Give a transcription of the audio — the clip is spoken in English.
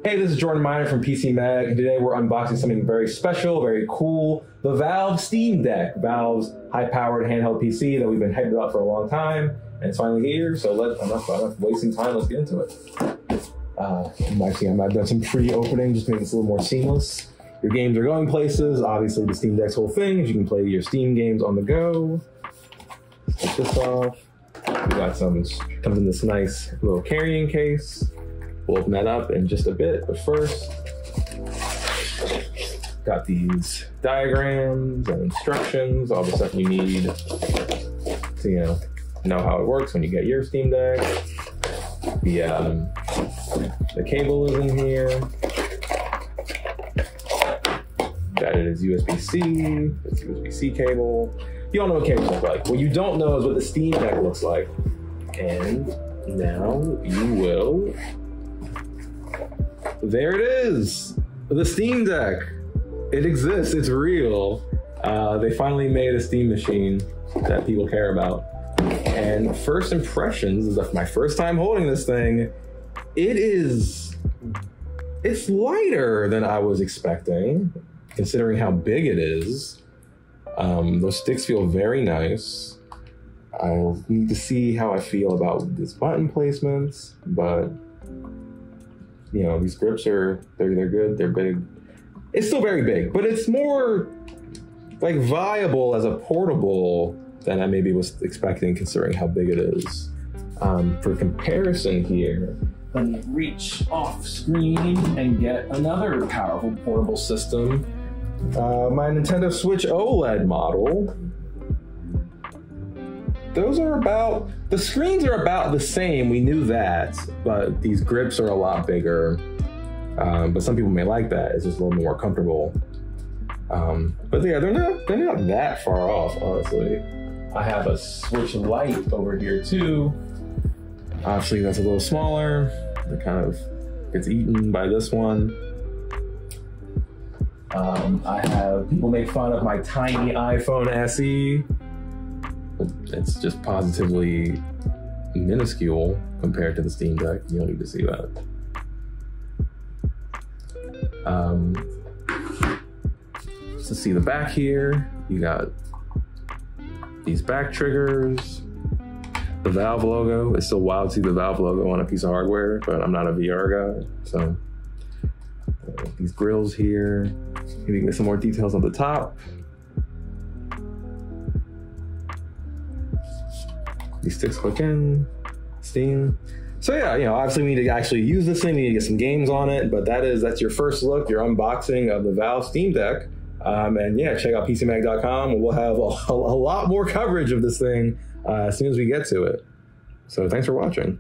Hey, this is Jordan Miner from PC Mag, and today we're unboxing something very special, very cool, the Valve Steam Deck, Valve's high-powered handheld PC that we've been hyped about for a long time, and it's finally here, so I'm not wasting time, let's get into it. I've done some pre-opening, just making this a little more seamless. Your games are going places, obviously the Steam Deck's whole thing is you can play your Steam games on the go. Let's take this off. We got comes in this nice little carrying case. We'll open that up in just a bit, but first, got these diagrams and instructions, all the stuff you need to know how it works when you get your Steam Deck. The cable is in here. That it is USB-C, it's USB-C cable. You all know what cables look like. What you don't know is what the Steam Deck looks like. And now you will. There it is, the Steam Deck. It exists, it's real. They finally made a Steam machine that people care about. And first impressions, this is my first time holding this thing. It's lighter than I was expecting, considering how big it is. Those sticks feel very nice. I'll need to see how I feel about this button placements, but these grips they're good, they're big. It's still very big, but it's more like viable as a portable than I maybe was expecting considering how big it is. For comparison here, let me reach off screen and get another powerful portable system. My Nintendo Switch OLED model. The screens are about the same, we knew that, but these grips are a lot bigger. But some people may like that, it's just a little more comfortable. But yeah, they're not that far off, honestly. I have a Switch Lite over here too. Obviously that's a little smaller. It kind of gets eaten by this one. People make fun of my tiny iPhone SE. It's just positively minuscule compared to the Steam Deck. You don't need to see that. To see the back here, you got these back triggers, the Valve logo. It's still wild to see the Valve logo on a piece of hardware, but I'm not a VR guy, so these grills here. You can get some more details on the top. These sticks click in, Steam. So yeah, obviously we need to actually use this thing, we need to get some games on it, but that's your first look, your unboxing of the Valve Steam Deck. And yeah, check out PCMag.com. We'll have a lot more coverage of this thing as soon as we get to it. So thanks for watching.